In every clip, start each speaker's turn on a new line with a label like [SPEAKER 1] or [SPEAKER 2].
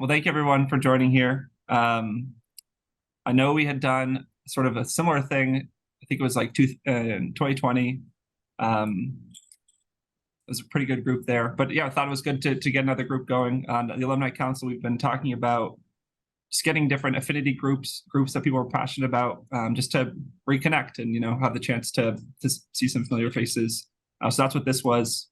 [SPEAKER 1] Well, thank you everyone for joining here. I know we had done sort of a similar thing. I think it was like 2020. It was a pretty good group there. But yeah, I thought it was good to get another group going. On the Alumni Council, we've been talking about just getting different affinity groups that people are passionate about, just to reconnect and, have the chance to see some familiar faces. So that's what this was.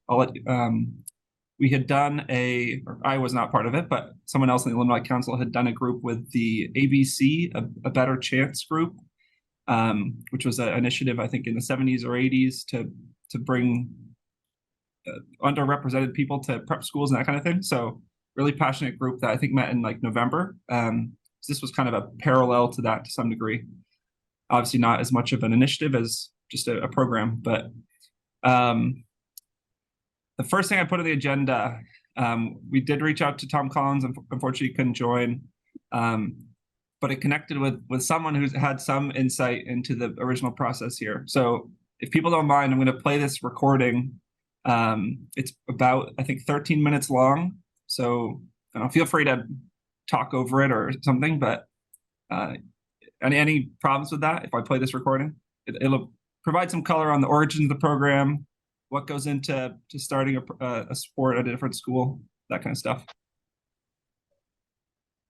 [SPEAKER 1] We had done or I was not part of it, but someone else in the Alumni Council had done a group with the ABC, a Better Chance group, which was an initiative, I think, in the 70s or 80s to bring underrepresented people to prep schools and that kind of thing. So really passionate group that I think met in like November. So this was kind of a parallel to that to some degree. Obviously not as much of an initiative as just a program, but the first thing I put on the agenda, we did reach out to Tom Collins, and unfortunately he couldn't join, but it connected with someone who's had some insight into the original process here. So if people don't mind, I'm going to play this recording. It's about, I think, 13 minutes long. So feel free to talk over it or something, but any problems with that if I play this recording? It'll provide some color on the origins of the program, what goes into starting a sport at a different school, that kind of stuff.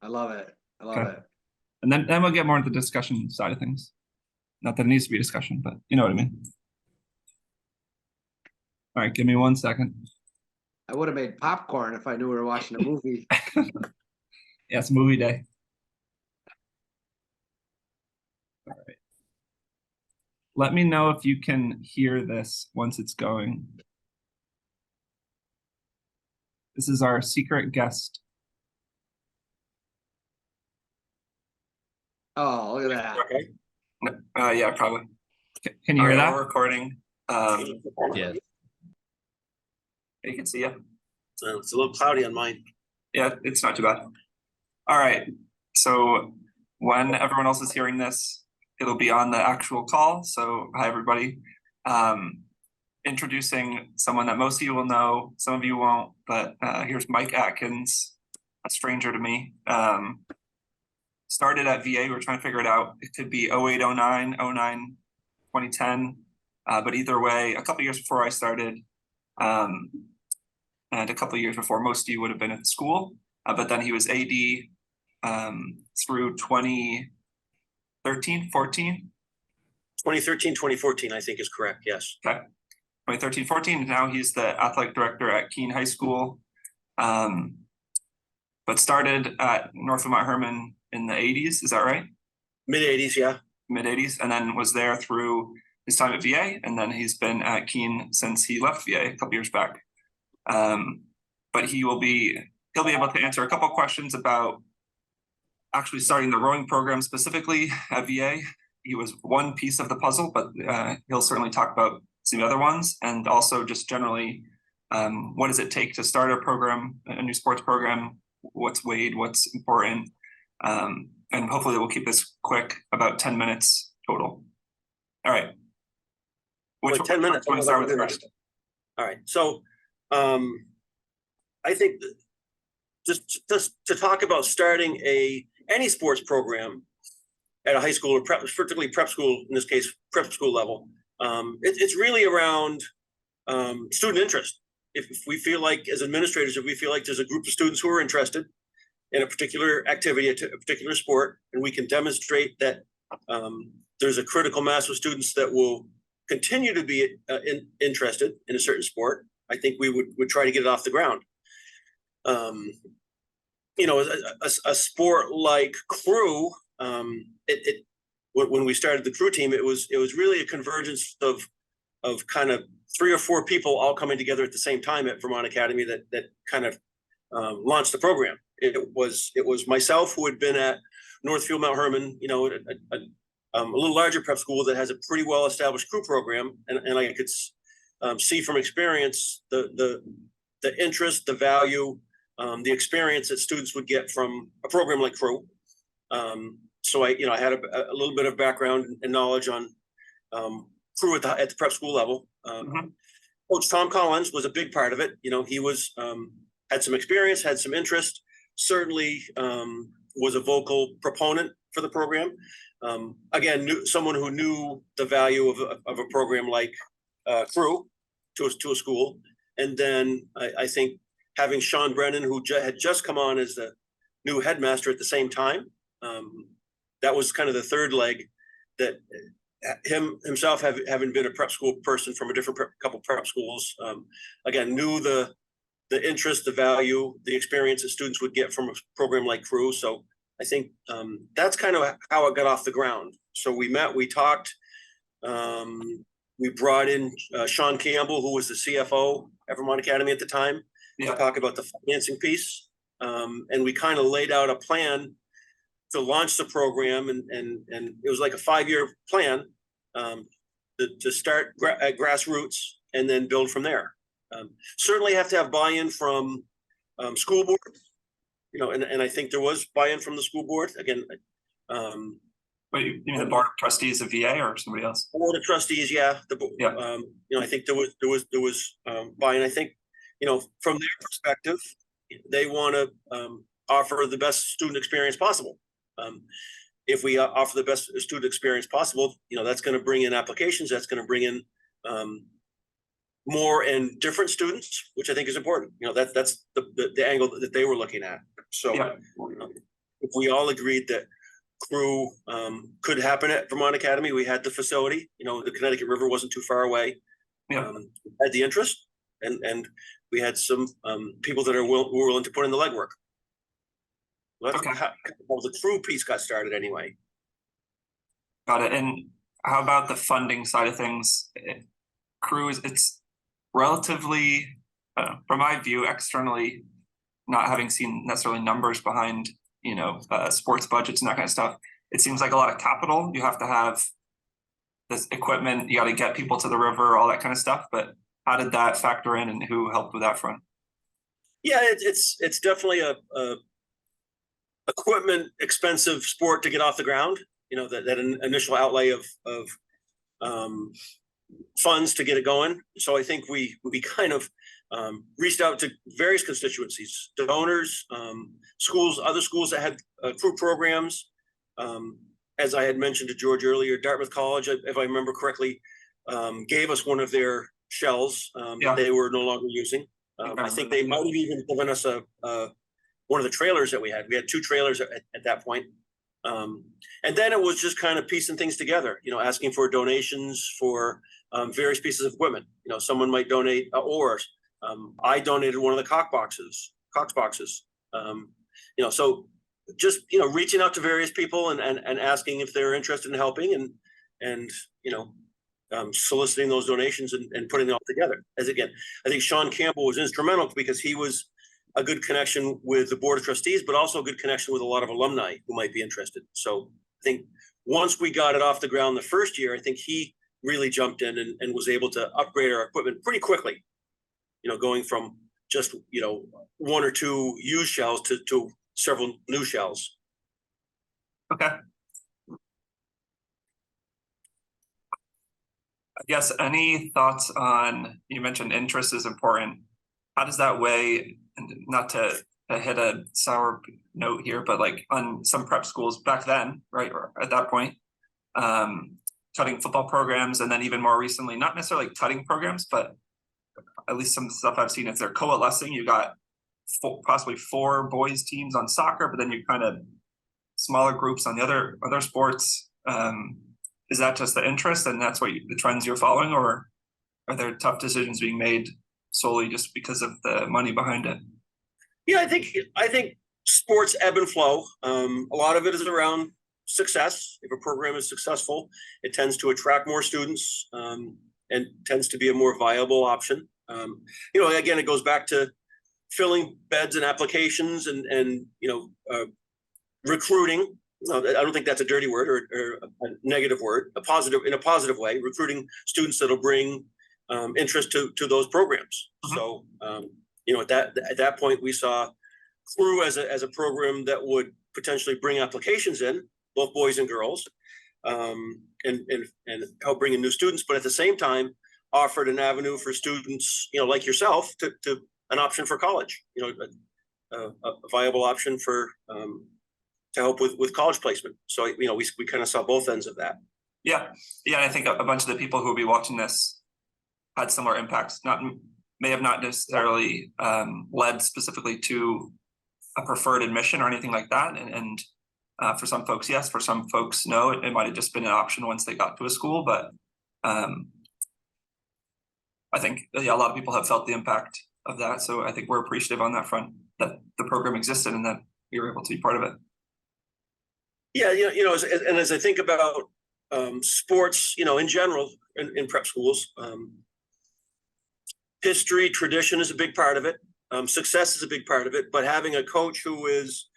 [SPEAKER 2] I love it. I love it.
[SPEAKER 1] And then we'll get more into the discussion side of things. Not that it needs to be a discussion, but you know what I mean. All right, give me 1 second.
[SPEAKER 2] I would have made popcorn if I knew we were watching a movie.
[SPEAKER 1] Yeah, it's movie day. All right. Let me know if you can hear this once it's going. This is our secret guest.
[SPEAKER 2] Oh, look at that.
[SPEAKER 1] Okay. Yeah, probably. Can you hear that? We're recording.
[SPEAKER 3] Yeah.
[SPEAKER 1] You can see it.
[SPEAKER 3] It's a little cloudy on mine.
[SPEAKER 1] Yeah, it's not too bad. All right. So when everyone else is hearing this, it'll be on the actual call. So hi, everybody. Introducing someone that most of you will know, some of you won't, but here's Mike Atkins, a stranger to me. Started at VA, we were trying to figure it out. It could be 08, 09, 09, 2010. But either way, a couple years before I started, and a couple of years before most of you would have been at the school, but then he was AD through 2013, 14?
[SPEAKER 3] 2013, 2014, I think is correct, yes.
[SPEAKER 1] Okay, 2013, 14, now he's the athletic director at Keene High School, but started at North Vermont Herman in the 80s, is that right?
[SPEAKER 3] Mid-80s, yeah.
[SPEAKER 1] Mid-80s, and then was there through his time at VA, and then he's been at Keene since he left VA a couple years back. But he'll be able to answer a couple of questions about actually starting the rowing program specifically at VA. He was one piece of the puzzle, but he'll certainly talk about some other ones, and also just generally, what does it take to start a program, a new sports program? What's weighed, what's important, and hopefully we'll keep this quick, about 10 minutes total. All right.
[SPEAKER 3] Which 10 minutes?
[SPEAKER 1] Want to start with first?
[SPEAKER 3] All right. So I think just to talk about starting any sports program at a high school or particularly prep school, in this case, prep school level, it's really around student interest. If we feel like, as administrators, if we feel like there's a group of students who are interested in a particular activity, a particular sport, and we can demonstrate that there's a critical mass of students that will continue to be interested in a certain sport, I think we would try to get it off the ground. A sport like crew, when we started the crew team, it was really a convergence of kind of 3 or 4 people all coming together at the same time at Vermont Academy that kind of launched the program. It was myself, who had been at Northfield Mount Herman, a little larger prep school that has a pretty well established crew program, and I could see from experience the interest, the value, the experience that students would get from a program like crew. So I had a little bit of background and knowledge on crew at the prep school level. Coach Tom Collins was a big part of it. He was had some experience, had some interest. certainly was a vocal proponent for the program. Again, someone who knew the value of a program like Crew to a school. And then I think having Sean Brennan, who had just come on as the new headmaster at the same time, that was kind of the third leg, that himself having been a prep school person from a different couple prep schools, again, knew the interest, the value, the experience that students would get from a program like Crew. So I think that's kind of how it got off the ground. So we met, we talked, we brought in Sean Campbell, who was the CFO at Vermont Academy at the time, to talk about the financing piece. And we kind of laid out a plan to launch the program, and it was like a 5-year plan to start at grassroots and then build from there. Certainly have to have buy-in from school board, and I think there was buy-in from the school board. Again,
[SPEAKER 1] Wait, you mean the board of trustees of VA or somebody else?
[SPEAKER 3] Board of trustees, yeah. I think there was buy-in. I think, from their perspective, they want to offer the best student experience possible. If we offer the best student experience possible, that's going to bring in applications. That's going to bring in more and different students, which I think is important. That's the angle that they were looking at. So if we all agreed that Crew could happen at Vermont Academy, we had the facility, the Connecticut River wasn't too far away, had the interest, and we had some people that were willing to put in the legwork. Well, that's how the Crew piece got started anyway.
[SPEAKER 1] Got it. And how about the funding side of things? Crew it's relatively, from my view, externally, not having seen necessarily numbers behind, sports budgets and that kind of stuff. It seems like a lot of capital. You have to have this equipment. You got to get people to the river, all that kind of stuff. But how did that factor in, and who helped with that front? Yeah,
[SPEAKER 3] it's definitely a equipment expensive sport to get off the ground. That initial outlay of funds to get it going. So I think we kind of reached out to various constituencies, donors, schools, other schools that had Crew programs. As I had mentioned to George earlier, Dartmouth College, if I remember correctly, gave us one of their shells that they were no longer using. I think they might have even given us one of the trailers that we had. We had 2 trailers at that point. And then it was just kind of piecing things together, asking for donations for various pieces of equipment. Someone might donate oars. I donated one of the Cox boxes. So just, reaching out to various people and asking if they're interested in helping and soliciting those donations and putting it all together. As again, I think Sean Campbell was instrumental because he was a good connection with the board of trustees, but also a good connection with a lot of alumni who might be interested. So I think once we got it off the ground the first year, I think he really jumped in and was able to upgrade our equipment pretty quickly, going from just, 1 or 2 used shells to several new shells.
[SPEAKER 1] Okay. I guess any thoughts on, you mentioned interest is important. How does that weigh, and not to hit a sour note here, but like on some prep schools back then, right, or at that point, tutting football programs, and then even more recently, not necessarily like tutting programs, but at least some stuff I've seen, if they're coalescing, you got possibly 4 boys teams on soccer, but then you kind of smaller groups on the other sports. Is that just the interest, and that's what the trends you're following, or are there tough decisions being made solely just because of the money behind it?
[SPEAKER 3] Yeah, I think sports ebb and flow. A lot of it is around success. If a program is successful, it tends to attract more students and tends to be a more viable option. Again, it goes back to filling beds and applications and recruiting. I don't think that's a dirty word or a negative word. In a positive way, recruiting students that'll bring interest to those programs. Mm-hmm. So at that point, we saw Crew as a program that would potentially bring applications in, both boys and girls, and help bring in new students, but at the same time offered an avenue for students, like yourself, to an option for college. a viable option for to help with college placement. So we kind of saw both ends of that.
[SPEAKER 1] Yeah, and I think a bunch of the people who will be watching this had similar impacts. May have not necessarily led specifically to a preferred admission or anything like that. And for some folks, yes. For some folks, no. It might have just been an option once they got to a school. But I think a lot of people have felt the impact of that. So I think we're appreciative on that front that the program existed and that we were able to be part of it.
[SPEAKER 3] Yeah, as I think about sports, in general, in prep schools, history, tradition is a big part of it. Success is a big part of it, but having a coach who is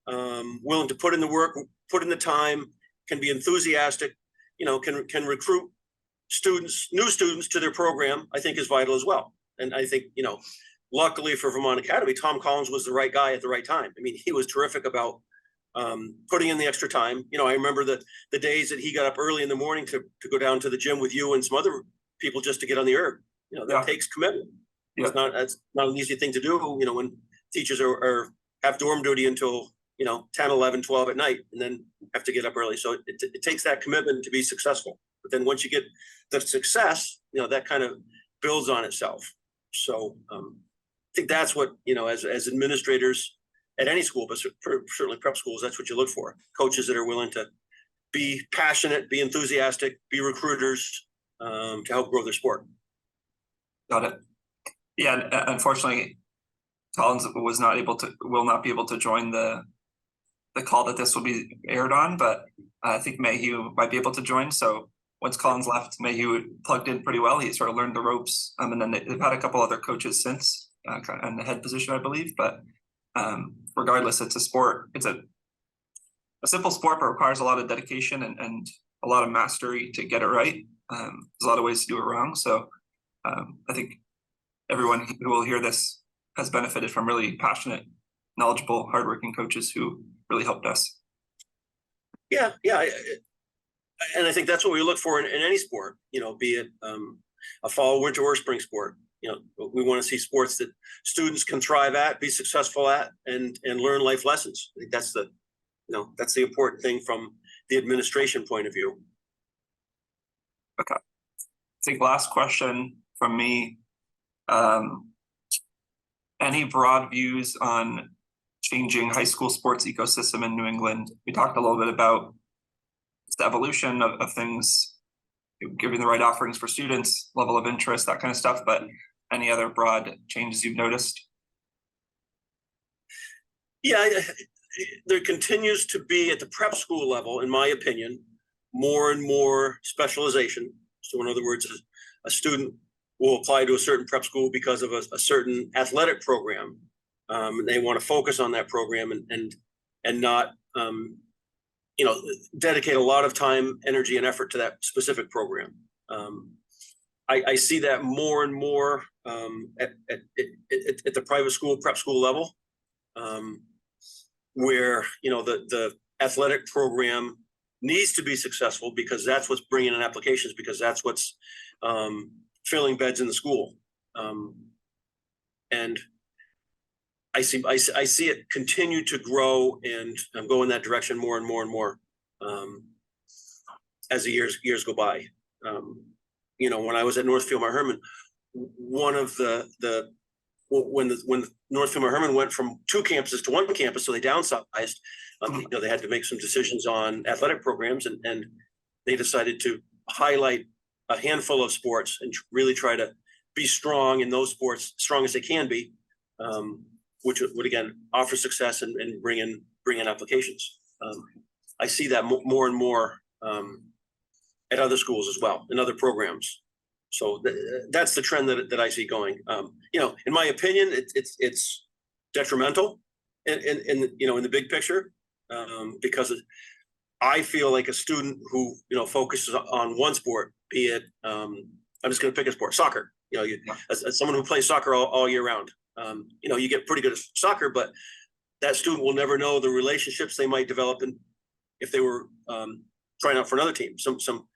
[SPEAKER 3] willing to put in the work, put in the time, can be enthusiastic, can recruit new students to their program, I think is vital as well. And I think, luckily for Vermont Academy, Tom Collins was the right guy at the right time. I mean, he was terrific about putting in the extra time. I remember the days that he got up early in the morning to go down to the gym with you and some other people just to get on the erg. That takes commitment. Yeah. That's not an easy thing to do, when teachers have dorm duty until, 10, 11, 12 at night, and then have to get up early. So it takes that commitment to be successful. But then once you get the success, that kind of builds on itself. So I think that's what, as administrators at any school, but certainly prep schools, that's what you look for. Coaches that are willing to be passionate, be enthusiastic, be recruiters to help grow their sport.
[SPEAKER 1] Got it. Yeah, unfortunately, Collins will not be able to join the call that this will be aired on, but I think Mayhew might be able to join. So once Collins left, Mayhew plugged in pretty well. He sort of learned the ropes, and then they've had a couple other coaches since in the head position, I believe. But regardless, it's a sport. It's a simple sport, but requires a lot of dedication and a lot of mastery to get it right. There's a lot of ways to do it wrong. So I think everyone who will hear this has benefited from really passionate, knowledgeable, hardworking coaches who really helped us.
[SPEAKER 3] Yeah. And I think that's what we look for in any sport, be it a fall, winter, or spring sport. We want to see sports that students can thrive at, be successful at, and learn life lessons. I think that's the important thing from the administration point of view.
[SPEAKER 1] Okay. I think last question from me. Any broad views on changing high school sports ecosystem in New England? We talked a little bit about the evolution of things, giving the right offerings for students, level of interest, that kind of stuff, but any other broad changes you've noticed?
[SPEAKER 3] Yeah, there continues to be at the prep school level, in my opinion, more and more specialization. So in other words, a student will apply to a certain prep school because of a certain athletic program. And they want to focus on that program and not, dedicate a lot of time, energy, and effort to that specific program. I see that more and more at the private school, prep school level, where the athletic program needs to be successful because that's what's bringing in applications, because that's what's filling beds in the school, and I see it continue to grow and go in that direction more and more and more as the years go by. When I was at Northfield Herman, one of when Northfield Herman went from 2 campuses to 1 campus, so they downsized. They had to make some decisions on athletic programs, and they decided to highlight a handful of sports and really try to be strong in those sports, strong as they can be, which would again offer success and bring in applications. I see that more and more at other schools as well, in other programs. So that's the trend that I see going. In my opinion, it's detrimental in the big picture, because I feel like a student who focuses on one sport, be it I'm just going to pick a sport, soccer. As someone who plays soccer all year round, you get pretty good at soccer, but that student will never know the relationships they might develop if they were trying out for another team. Some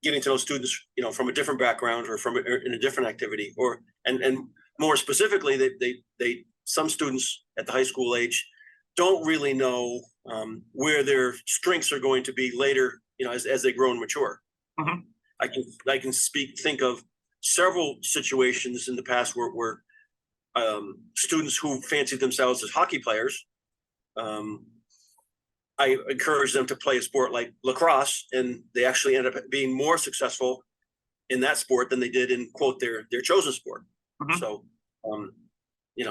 [SPEAKER 3] getting to know students, from a different background or in a different activity, and more specifically, they some students at the high school age don't really know where their strengths are going to be later, as they grow and mature.
[SPEAKER 1] Mhm.
[SPEAKER 3] I can think of several situations in the past where students who fancy themselves as hockey players, I encourage them to play a sport like lacrosse, and they actually end up being more successful in that sport than they did in, quote, their chosen sport.
[SPEAKER 1] Mhm.
[SPEAKER 3] So,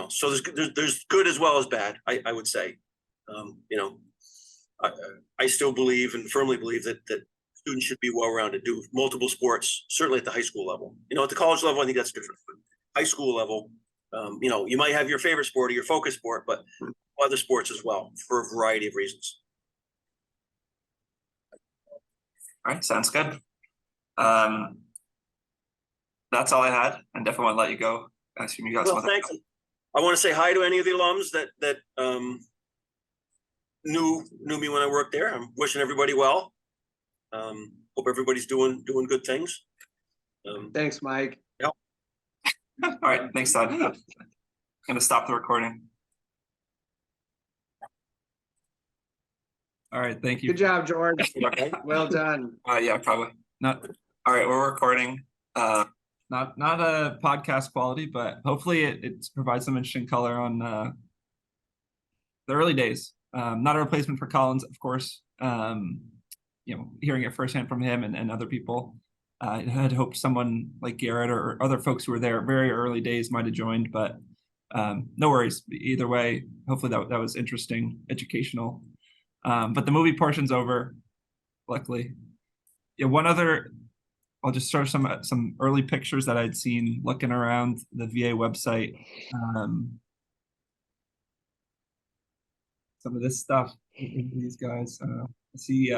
[SPEAKER 3] so there's good as well as bad, I would say. I still believe and firmly believe that students should be well-rounded, do multiple sports, certainly at the high school level. At the college level, I think that's different. But high school level, you might have your favorite sport or your focus sport, but other sports as well for a variety of reasons.
[SPEAKER 1] All right, sounds good. That's all I had. I definitely want to let you go. I assume you got
[SPEAKER 3] Well,
[SPEAKER 1] something.
[SPEAKER 3] thanks. I want to say hi to any of the alums that knew me when I worked there. I'm wishing everybody well. Hope everybody's doing good things.
[SPEAKER 2] Thanks, Mike.
[SPEAKER 1] All right, thanks, Todd. I'm gonna stop the recording. All right, thank you.
[SPEAKER 2] Good job, George. Well done.
[SPEAKER 1] Yeah, probably not. All right, we're recording. Not a podcast quality, but hopefully it provides some interesting color on the early days. Not a replacement for Collins, of course. Hearing it firsthand from him and other people. I had hoped someone like Garrett or other folks who were there very early days might have joined, but no worries. Either way, hopefully that was interesting, educational. But the movie portion's over, luckily. Yeah, one other, I'll just show some early pictures that I'd seen looking around the VA website. Some of this stuff, these guys. I see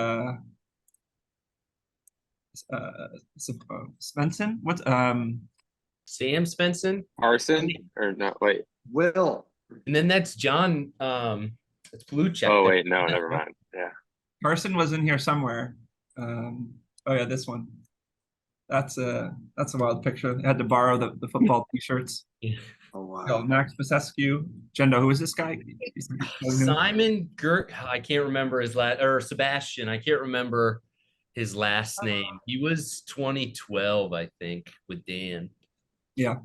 [SPEAKER 1] Svensson. What's
[SPEAKER 4] Sam Svensson,
[SPEAKER 5] Arson or no? Wait.
[SPEAKER 2] Will.
[SPEAKER 4] and then that's John. It's blue check.
[SPEAKER 5] Oh
[SPEAKER 4] there.
[SPEAKER 5] wait, no, never mind. Yeah.
[SPEAKER 1] Carson was in here somewhere. Oh yeah, this one. That's a wild picture. I had to borrow the football t-shirts.
[SPEAKER 4] Yeah.
[SPEAKER 2] Oh, wow.
[SPEAKER 1] Oh, Max Basescu. Jendo, who is this guy?
[SPEAKER 4] Simon Gert. I can't remember his last, or Sebastian. I can't remember his last name. He was 2012, I think, with Dan.
[SPEAKER 1] Yeah.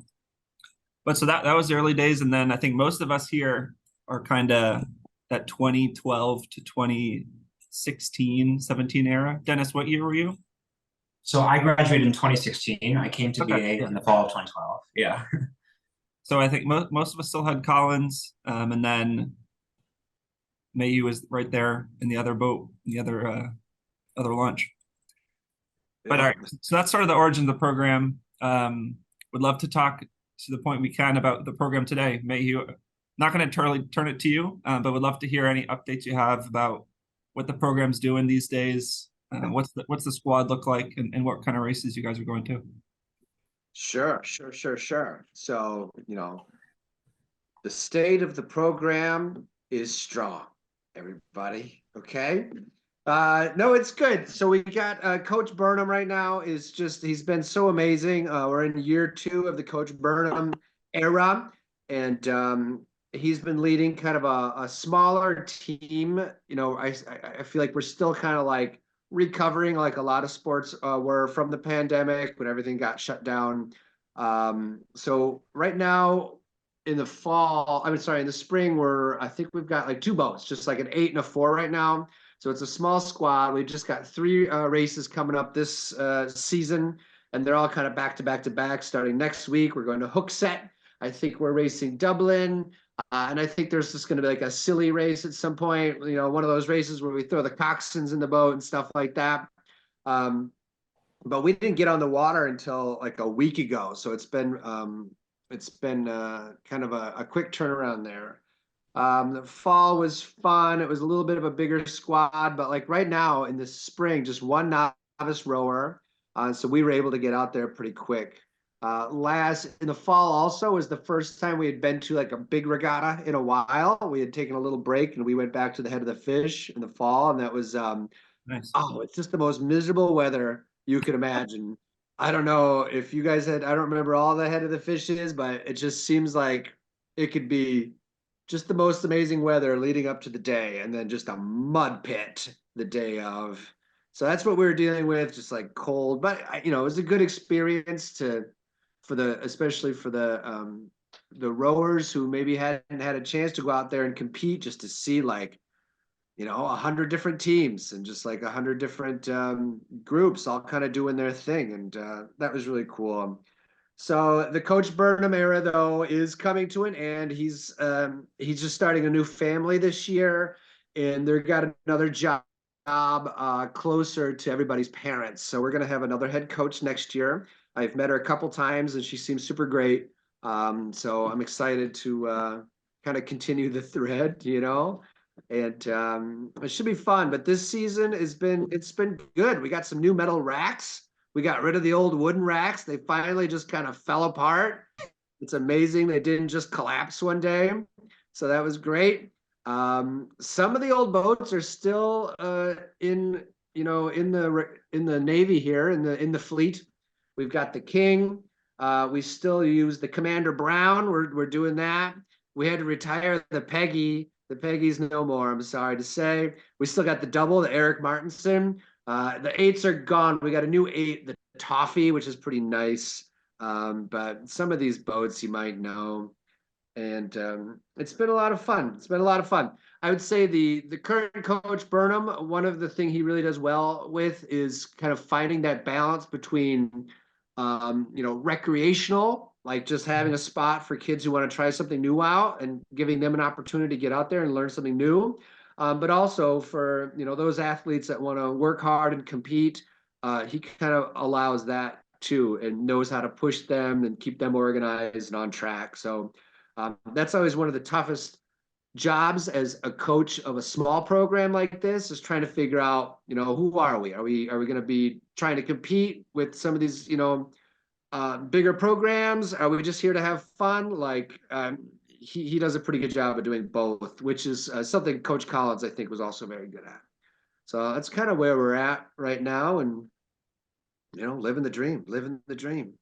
[SPEAKER 1] But so that was the early days, and then I think most of us here are kind of that 2012 to 2016, 17 era. Dennis, what year were you?
[SPEAKER 6] So I graduated in 2016. I came to
[SPEAKER 1] Okay.
[SPEAKER 6] VA in the fall of 2012. Yeah.
[SPEAKER 1] So I think most of us still had Collins, and then Mayhew was right there in the other boat, in the other launch. But all right, so that's sort of the origin of the program. Would love to talk to the point we can about the program today. Mayhew, not going to turn it to you, but would love to hear any updates you have about what the program's doing these days. What's the squad look like, and what kind of races you guys are going to?
[SPEAKER 2] Sure. So, the state of the program is strong, everybody. Okay. No, it's good. So we got Coach Burnham right now he's been so amazing. We're in year 2 of the Coach Burnham era, and he's been leading kind of a smaller team. I feel like we're still kind of like recovering, like a lot of sports were from the pandemic when everything got shut down. So right now in the spring, I think we've got like 2 boats, just like an 8 and a 4 right now. So it's a small squad. We've just got 3 races coming up this season, and they're all kind of back to back to back. Starting next week, we're going to Hookset. I think we're racing Dublin. And I think there's just going to be like a silly race at some point, one of those races where we throw the coxswains in the boat and stuff like that. But we didn't get on the water until like a week ago. So it's been kind of a quick turnaround there. The fall was fun. It was a little bit of a bigger squad, but like right now in the spring, just 1 novice rower. So we were able to get out there pretty quick. In the fall also was the first time we had been to like a big regatta in a while. We had taken a little break and we went back to the Head of the Fish in the fall, and that was
[SPEAKER 1] Nice.
[SPEAKER 2] Oh, it's just the most miserable weather you could imagine. I don't know if you guys I don't remember all the Head of the Fish is, but it just seems like it could be just the most amazing weather leading up to the day, and then just a mud pit the day of. So that's what we were dealing with, just like cold, but it was a good experience especially for the rowers who maybe hadn't had a chance to go out there and compete, just to see like 100 different teams and just like 100 different groups all kind of doing their thing, and that was really cool. So the Coach Burnham era, though, is coming to an end. He's just starting a new family this year, and they've got another job closer to everybody's parents. So we're going to have another head coach next year. I've met her a couple times, and she seems super great. So I'm excited to kind of continue the thread, and it should be fun. But this season it's been good. We got some new metal racks. We got rid of the old wooden racks. They finally just kind of fell apart. It's amazing they didn't just collapse one day. So that was great. Some of the old boats are still in the Navy here, in the fleet. We've got the King. We still use the Commander Brown. We're doing that. We had to retire the Peggy. The Peggy's no more, I'm sorry to say. We still got the double, the Eric Martinson. The 8s are gone. We got a new 8, the Toffee, which is pretty nice. But some of these boats you might know. And it's been a lot of fun. It's been a lot of fun. I would say the current Coach Burnham, one of the things he really does well with is kind of finding that balance between, recreational, like just having a spot for kids who want to try something new out and giving them an opportunity to get out there and learn something new. But also for, those athletes that want to work hard and compete, he kind of allows that too, and knows how to push them and keep them organized and on track. So that's always one of the toughest jobs as a coach of a small program like this, is trying to figure out, who are we? Are we going to be trying to compete with some of these, bigger programs? Are we just here to have fun? Like, he does a pretty good job of doing both, which is something Coach Collins, I think, was also very good at. So that's kind of where we're at right now, and living the dream.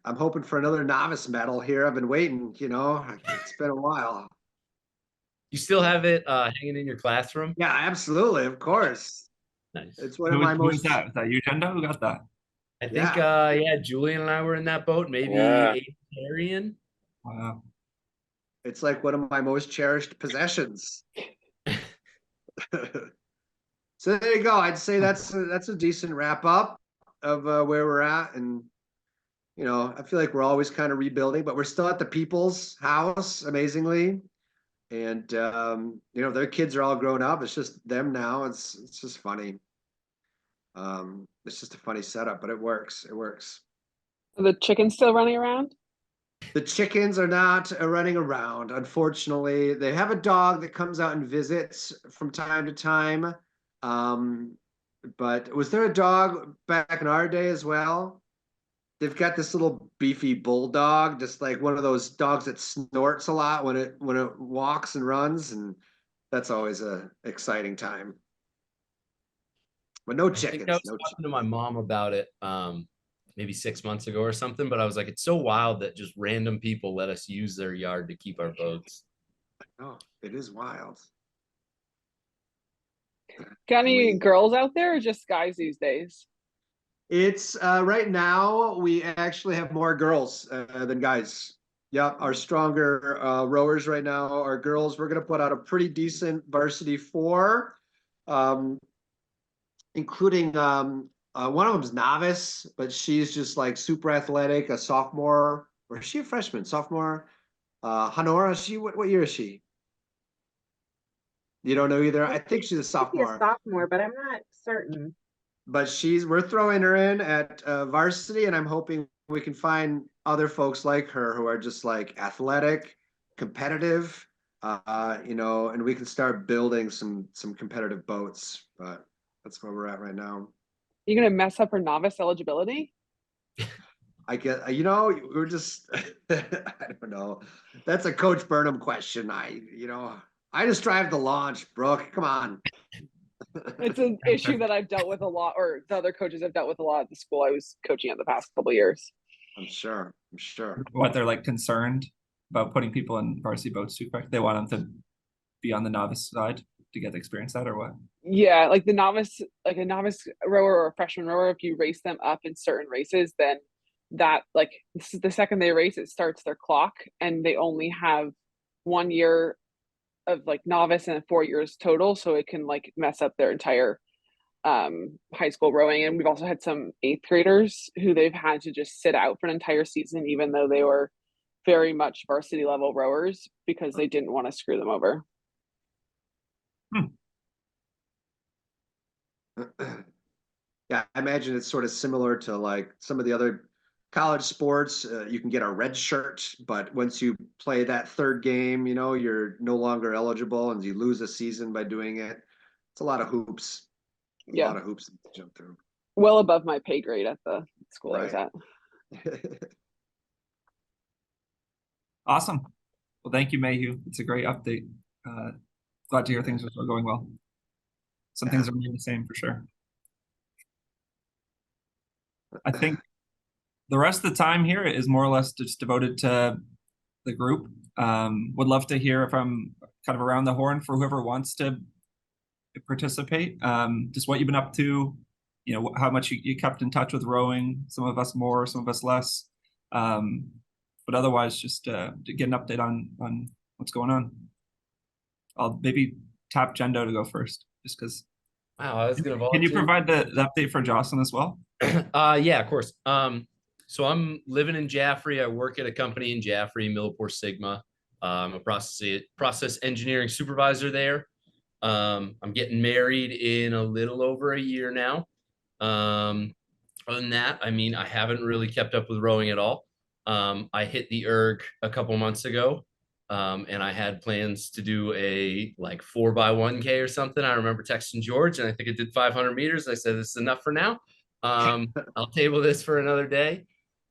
[SPEAKER 2] I'm hoping for another novice medal here. I've been waiting, it's been a while.
[SPEAKER 4] You still have it hanging in your classroom?
[SPEAKER 2] Yeah, absolutely. Of course.
[SPEAKER 4] Nice.
[SPEAKER 2] It's one of my
[SPEAKER 1] Who was
[SPEAKER 2] most.
[SPEAKER 1] that? Was that you, Jenda? Who got that?
[SPEAKER 4] I think Julian and I were in that boat, maybe
[SPEAKER 5] Yeah.
[SPEAKER 4] Arian.
[SPEAKER 1] Wow.
[SPEAKER 2] It's like one of my most cherished possessions. So there you go. I'd say that's a decent wrap up of where we're at, and I feel like we're always kind of rebuilding, but we're still at the people's house, amazingly. And their kids are all grown up. It's just them now. It's just funny. It's just a funny setup, but it works. It works.
[SPEAKER 7] Are the chickens still running around?
[SPEAKER 2] The chickens are not running around, unfortunately. They have a dog that comes out and visits from time to time. But was there a dog back in our day as well? They've got this little beefy bulldog, just like one of those dogs that snorts a lot when it walks and runs, and that's always a exciting time. But no
[SPEAKER 4] I think
[SPEAKER 2] chickens.
[SPEAKER 4] I was talking to my mom about it maybe 6 months ago or something, but I was like, it's so wild that just random people let us use their yard to keep our boats.
[SPEAKER 2] Oh, it is wild.
[SPEAKER 7] Got any girls out there, or just guys these days?
[SPEAKER 2] It's right now we actually have more girls than guys. Yep, our stronger rowers right now are girls. We're gonna put out a pretty decent varsity 4, including one of them's novice, but she's just like super athletic, a sophomore, or is she a freshman? Sophomore. Honora, what year is she? You don't know either? I think she's a sophomore.
[SPEAKER 8] A sophomore, but I'm not certain.
[SPEAKER 2] But we're throwing her in at varsity, and I'm hoping we can find other folks like her who are just like athletic, competitive, and we can start building some competitive boats. But that's where we're at right now.
[SPEAKER 7] You gonna mess up her novice eligibility?
[SPEAKER 2] I get, we're just, I don't know. That's a Coach Burnham question. I just drive the launch, Brooke. Come on.
[SPEAKER 7] It's an issue that I've dealt with a lot, or the other coaches have dealt with a lot at the school I was coaching at the past couple of years.
[SPEAKER 2] I'm sure.
[SPEAKER 1] What, they're like concerned? about putting people in varsity boats too quick? They want them to be on the novice side to get the experience that, or what?
[SPEAKER 7] Yeah, like the novice, like a novice rower or a freshman rower, if you race them up in certain races, then that like this is the second they race, it starts their clock, and they only have 1 year of like novice and 4 years total, so it can like mess up their entire high school rowing. And we've also had some eighth graders who they've had to just sit out for an entire season, even though they were very much varsity level rowers, because they didn't want to screw them over.
[SPEAKER 2] Yeah, I imagine it's sort of similar to like some of the other college sports. You can get a red shirt, but once you play that third game, you're no longer eligible and you lose a season by doing it. It's a lot of hoops. A
[SPEAKER 7] Yeah.
[SPEAKER 2] lot of hoops to jump through.
[SPEAKER 7] Well above my pay grade at the school I was
[SPEAKER 2] Right.
[SPEAKER 7] at.
[SPEAKER 1] Awesome. Well, thank you, Mayhew. It's a great update. Glad to hear things are still going well. Some things are remain the same for sure. I think the rest of the time here is more or less just devoted to the group. Would love to hear from kind of around the horn for whoever wants to participate. Just what you've been up to, how much you kept in touch with rowing, some of us more, some of us less. But otherwise, just to get an update on what's going on. I'll maybe tap Jendo to go first, just because.
[SPEAKER 4] Wow, I was gonna
[SPEAKER 1] Can you
[SPEAKER 4] volunteer.
[SPEAKER 1] provide the update for Jocelyn as well?
[SPEAKER 4] Yeah, of course. So I'm living in Jaffrey. I work at a company in Jaffrey, Millipore Sigma. I'm a process engineering supervisor there. I'm getting married in a little over a year now. Other than that, I mean, I haven't really kept up with rowing at all. I hit the erg a couple months ago, and I had plans to do a like 4x1K or something. I remember texting George, and I think it did 500 meters. I said, "This is enough for now. I'll table this for another day."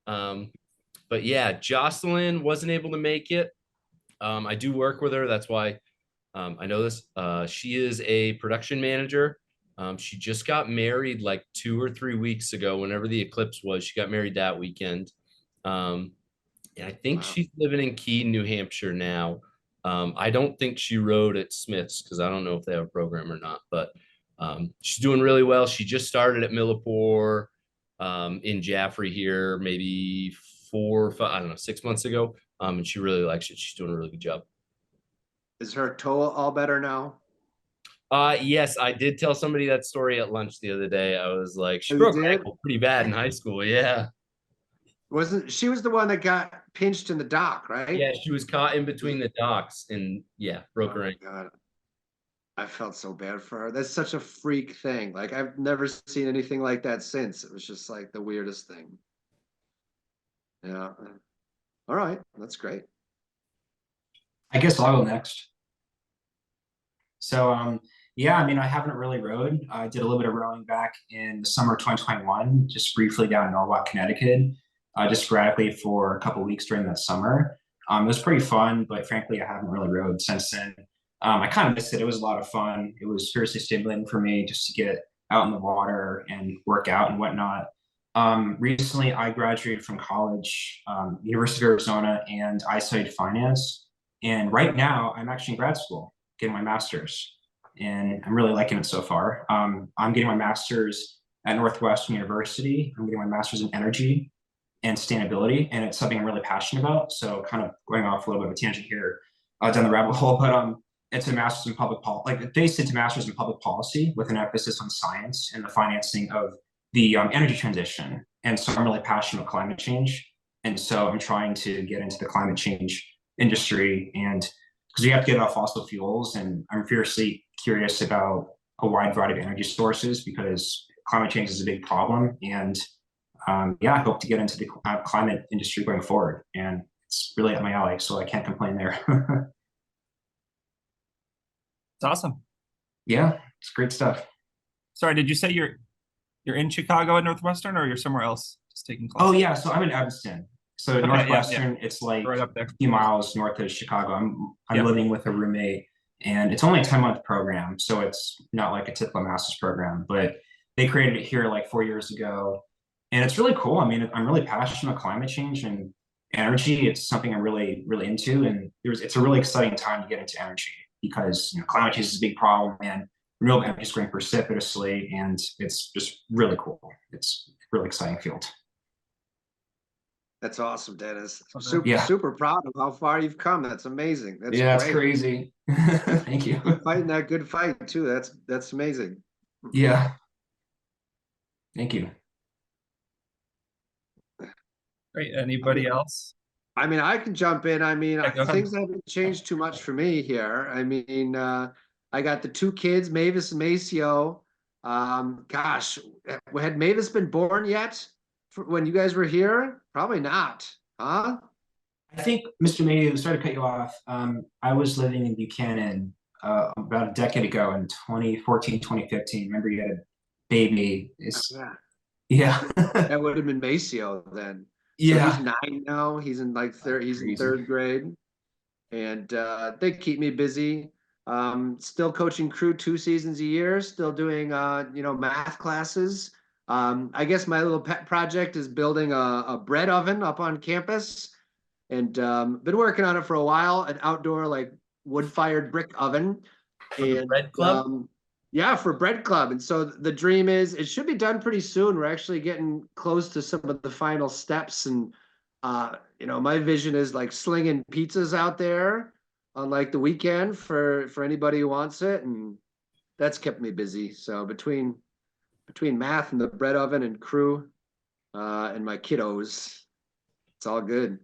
[SPEAKER 4] But yeah, Jocelyn wasn't able to make it. I do work with her. That's why I know this. She is a production manager. She just got married like 2 or 3 weeks ago, whenever the eclipse was. She got married that weekend. And I think
[SPEAKER 2] Wow.
[SPEAKER 4] she's living in Keene, New Hampshire now. I don't think she rode at Smith's because I don't know if they have a program or not, but she's doing really well. She just started at Millipore in Jaffrey here, maybe 4 or 5, I don't know, 6 months ago. And she really likes it. She's doing a really good job.
[SPEAKER 2] Is her toe all better now?
[SPEAKER 4] Yes, I did tell somebody that story at lunch the other day. I was like, she
[SPEAKER 2] Oh, you
[SPEAKER 4] broke her
[SPEAKER 2] did?
[SPEAKER 4] ankle pretty bad in high school. Yeah.
[SPEAKER 2] Wasn't she was the one that got pinched in the dock, right?
[SPEAKER 4] Yeah, she was caught in between the docks and yeah, broke
[SPEAKER 2] Oh
[SPEAKER 4] her
[SPEAKER 2] my
[SPEAKER 4] ankle.
[SPEAKER 2] God. I felt so bad for her. That's such a freak thing. Like I've never seen anything like that since. It was just like the weirdest thing. Yeah. All right. That's great.
[SPEAKER 6] I guess I'll go next. So, yeah, I mean, I haven't really rowed. I did a little bit of rowing back in the summer of 2021, just briefly down in Norwalk, Connecticut, just sporadically for a couple of weeks during that summer. It was pretty fun, but frankly, I haven't really rowed since then. I kind of missed it. It was a lot of fun. It was seriously stimulating for me just to get out in the water and work out and whatnot. Recently, I graduated from college, University of Arizona, and I studied finance. And right now, I'm actually in grad school, getting my master's, and I'm really liking it so far. I'm getting my master's at Northwestern University. I'm getting my master's in energy and sustainability, and it's something I'm really passionate about. So, kind of going off a little bit of a tangent here down the rabbit hole, but it's a master's in public policy, like based it's a master's in public policy with an emphasis on science and the financing of the energy transition. And so, I'm really passionate about climate change, and so I'm trying to get into the climate change industry, and because we have to get off fossil fuels, and I'm fiercely curious about a wide variety of energy sources because climate change is a big problem. And yeah, I hope to get into the climate industry going forward, and it's really up my alley, so I can't complain there.
[SPEAKER 1] It's awesome.
[SPEAKER 6] Yeah, it's great stuff.
[SPEAKER 1] Sorry, did you say you're in Chicago at Northwestern, or you're somewhere else just taking
[SPEAKER 6] Oh
[SPEAKER 1] classes?
[SPEAKER 6] yeah, so I'm in Evanston. So
[SPEAKER 1] Okay,
[SPEAKER 6] Northwestern, it's like
[SPEAKER 1] Right up there.
[SPEAKER 6] a few miles north of Chicago. I'm
[SPEAKER 1] Yeah.
[SPEAKER 6] living with a roommate, and it's only a 10-month program, so it's not like a typical master's program, but they created it here like 4 years ago, and it's really cool. I mean, I'm really passionate about climate change, and energy. It's something I'm really into, and it's a really exciting time to get into energy because climate change is a big problem, and renewable energy is growing precipitously, and it's just really cool. It's a really exciting field.
[SPEAKER 2] That's awesome, Dennis.
[SPEAKER 1] Okay.
[SPEAKER 6] Yeah.
[SPEAKER 2] Super proud of how far you've come. That's amazing. That's
[SPEAKER 6] Yeah, it's
[SPEAKER 2] great.
[SPEAKER 6] crazy. Thank you.
[SPEAKER 2] Fighting that good fight too. That's amazing.
[SPEAKER 6] Yeah. Thank you.
[SPEAKER 1] Great. Anybody else?
[SPEAKER 2] I mean, I can jump in. I mean,
[SPEAKER 1] Yeah, go ahead.
[SPEAKER 2] things haven't changed too much for me here. I mean, I got the two kids, Mavis and Maceo. Gosh, had Mavis been born yet when you guys were here? Probably not, huh?
[SPEAKER 6] I think, Mr. May, sorry to cut you off. I was living in Buchanan about a decade ago in 2014, 2015. Remember you had a baby.
[SPEAKER 2] Yeah,
[SPEAKER 6] Yeah.
[SPEAKER 2] that would have been Maceo then. So
[SPEAKER 6] Yeah.
[SPEAKER 2] he's 9 now. He's in like he's in
[SPEAKER 6] Crazy.
[SPEAKER 2] 3rd grade, and they keep me busy. Still coaching crew 2 seasons a year. Still doing math classes. I guess my little pet project is building a bread oven up on campus, and been working on it for a while. An outdoor like wood-fired brick oven.
[SPEAKER 4] For the bread club?
[SPEAKER 2] Yeah, for bread club. And so the dream is it should be done pretty soon. We're actually getting close to some of the final steps. And my vision is like slinging pizzas out there on like the weekend for anybody who wants it. And that's kept me busy. So between math and the bread oven and crew and my kiddos, it's all good.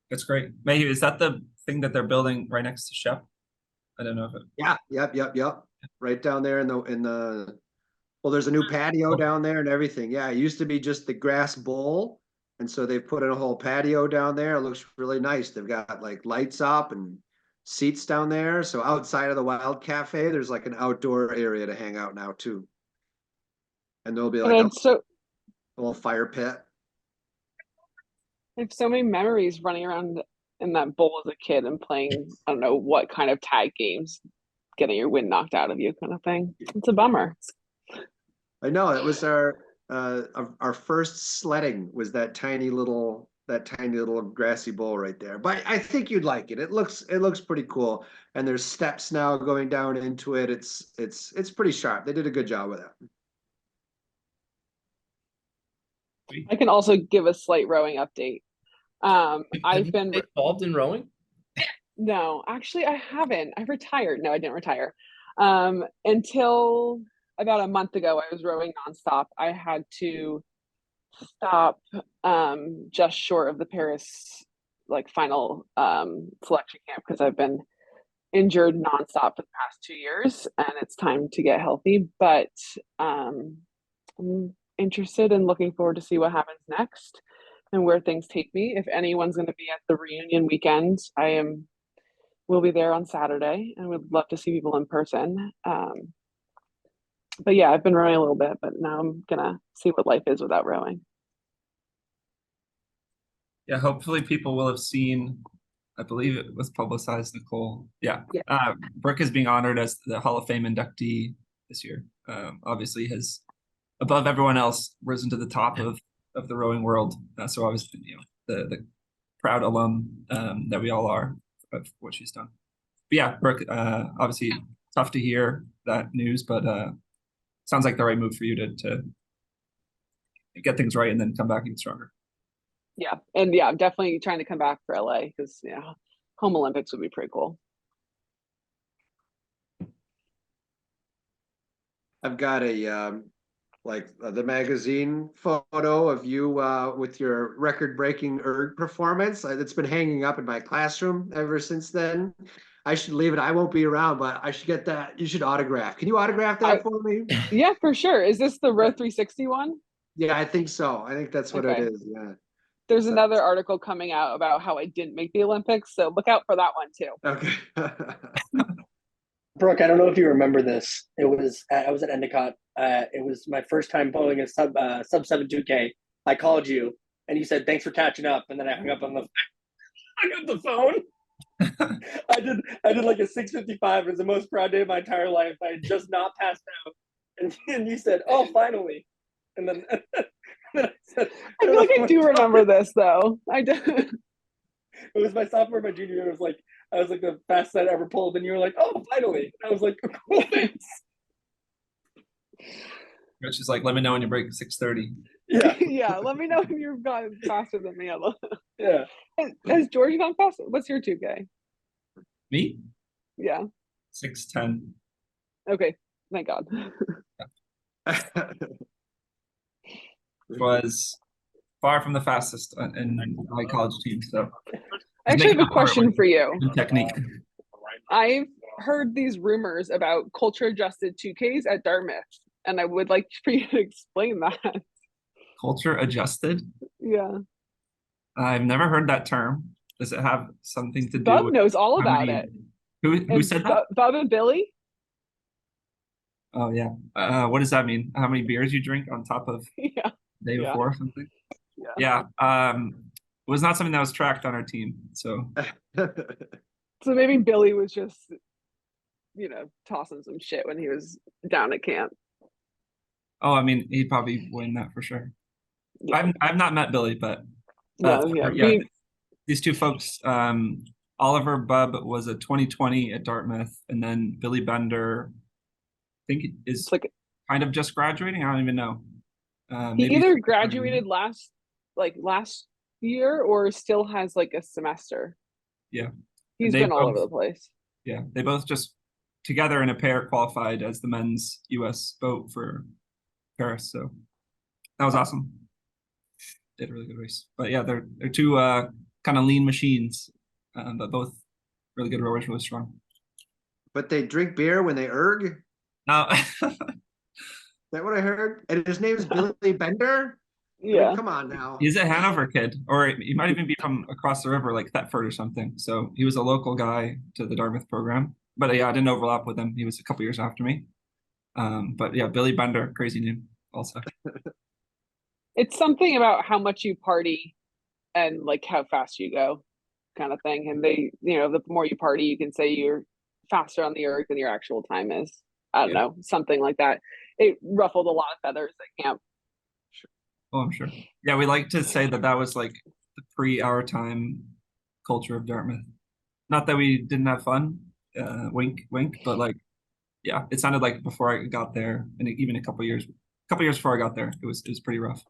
[SPEAKER 1] That's great. Mayhew, is that the thing that they're building right next to Shep? I don't know if it.
[SPEAKER 2] Yeah, yep. Right down there in the well, there's a new patio down there and everything. Yeah, it used to be just the grass bowl. And so they've put in a whole patio down there. It looks really nice. They've got like lights up and seats down there. So outside of the Wild Cafe, there's like an outdoor area to hang out now too. And there'll be
[SPEAKER 7] And
[SPEAKER 2] like a
[SPEAKER 7] it's so
[SPEAKER 2] little fire pit.
[SPEAKER 7] I have so many memories running around in that bowl as a kid and playing, I don't know what kind of tag games, getting your wind knocked out of you kind of thing. It's a bummer.
[SPEAKER 2] I know it was our first sledding was that tiny little grassy bowl right there. But I think you'd like it. It looks pretty cool. And there's steps now going down into it. It's pretty sharp. They did a good job with it.
[SPEAKER 7] I can also give a slight rowing update. I've been
[SPEAKER 4] involved in rowing.
[SPEAKER 7] No, actually I haven't. I retired. No, I didn't retire. Until about a month ago, I was rowing nonstop. I had to stop just short of the Paris final selection camp because I've been injured nonstop for the past 2 years and it's time to get healthy. But I'm interested and looking forward to see what happens next and where things take me. If anyone's going to be at the reunion weekend, will be there on Saturday and would love to see people in person. But yeah, I've been rowing a little bit, but now I'm gonna see what life is without rowing.
[SPEAKER 1] Yeah, hopefully people will have seen, I believe it was publicized, Nicole. Yeah. Brooke is being honored as the Hall of Fame inductee this year. Obviously has, above everyone else, risen to the top of the rowing world. So obviously, the proud alum that we all are of what she's done. But yeah, Brooke, obviously tough to hear that news, but sounds like the right move for you to get things right and then come back even stronger.
[SPEAKER 7] Yeah, and yeah, I'm definitely trying to come back for LA because home Olympics would be pretty cool.
[SPEAKER 2] I've got a the magazine photo of you with your record-breaking erg performance. It's been hanging up in my classroom ever since then. I should leave it. I won't be around, but I should get that. You should autograph. Can you autograph that for me?
[SPEAKER 7] Yeah, for sure. Is this the Row 360 one?
[SPEAKER 2] Yeah, I think so. I think that's what it is. Yeah.
[SPEAKER 7] There's another article coming out about how I didn't make the Olympics, so look out for that one too.
[SPEAKER 2] Okay.
[SPEAKER 9] Brooke, I don't know if you remember this. I was at Endicott. It was my first time bowling a sub 7.2K. I called you and you said thanks for catching up, and then I hung up the phone. I did like a 6:55. It was the most proud day of my entire life. I had just not passed out, and you said, "Oh, finally." And then, then I said,
[SPEAKER 7] I feel like I do remember this though. I do.
[SPEAKER 9] It was my sophomore, my junior year. It was like I was like the fastest I'd ever pulled, and you were like, "Oh, finally!" And I was like, "Cool, thanks."
[SPEAKER 1] Rich is like, let me know when you break 6:30.
[SPEAKER 9] Yeah,
[SPEAKER 7] Yeah, let me know if you've gone faster than me.
[SPEAKER 9] yeah.
[SPEAKER 7] Has George gone faster? What's your 2K?
[SPEAKER 1] Me?
[SPEAKER 7] Yeah.
[SPEAKER 1] 6:10.
[SPEAKER 7] Okay. Thank God.
[SPEAKER 1] Was far from the fastest in my college team. So
[SPEAKER 7] I actually have a question for you.
[SPEAKER 1] technique.
[SPEAKER 7] I've heard these rumors about culture adjusted 2Ks at Dartmouth, and I would like for you to explain that.
[SPEAKER 1] Culture adjusted.
[SPEAKER 7] Yeah.
[SPEAKER 1] I've never heard that term. Does it have something to do
[SPEAKER 7] Bub
[SPEAKER 1] with
[SPEAKER 7] knows all
[SPEAKER 1] how
[SPEAKER 7] about
[SPEAKER 1] many-
[SPEAKER 7] it.
[SPEAKER 1] Who
[SPEAKER 7] And
[SPEAKER 1] said that?
[SPEAKER 7] Bub and Billy?
[SPEAKER 1] Oh yeah. What does that mean? How many beers you drink on top of
[SPEAKER 7] Yeah.
[SPEAKER 1] the day
[SPEAKER 7] Yeah.
[SPEAKER 1] before or something?
[SPEAKER 7] Yeah.
[SPEAKER 1] Yeah. It was not something that was tracked on our team. So
[SPEAKER 7] So maybe Billy was just, tossing some shit when he was down at camp.
[SPEAKER 1] I mean, he'd probably win that for sure.
[SPEAKER 7] Yeah.
[SPEAKER 1] I've not met Billy, but
[SPEAKER 7] No, yeah.
[SPEAKER 1] yeah, these two folks, Oliver Bubb was a 2020 at Dartmouth, and then Billy Bender, I think is
[SPEAKER 7] It's like
[SPEAKER 1] kind of just graduating. I don't even know.
[SPEAKER 7] he
[SPEAKER 1] Maybe
[SPEAKER 7] either graduated last year or still has like a semester.
[SPEAKER 1] Yeah.
[SPEAKER 7] He's
[SPEAKER 1] They
[SPEAKER 7] been all
[SPEAKER 1] both-
[SPEAKER 7] over the place.
[SPEAKER 1] Yeah, they both just together in a pair qualified as the men's U.S. boat for Paris. So that was awesome. Did a really good race. But yeah, they're two kind of lean machines, but both really good rowers, really strong.
[SPEAKER 2] But they drink beer when they erg?
[SPEAKER 1] Now,
[SPEAKER 2] Is that what I heard? And his name's Billy Bender? I mean,
[SPEAKER 7] Yeah.
[SPEAKER 2] come on now.
[SPEAKER 1] he's a Hanover kid, or he might even be from across the river, like Thetford or something. So he was a local guy to the Dartmouth program. But yeah, I didn't overlap with him. He was a couple years after me. But yeah, Billy Bender, crazy name also.
[SPEAKER 7] It's something about how much you party and like how fast you go, kind of thing. And they, the more you party, you can say you're faster on the erg than your actual time is. I don't know, something like that. It ruffled a lot of feathers at camp.
[SPEAKER 1] Oh, I'm sure. Yeah, we like to say that was like the pre-our time culture of Dartmouth. Not that we didn't have fun, wink, wink, but like, yeah, it sounded like before I got there, and even a couple years before I got there, it was pretty rough.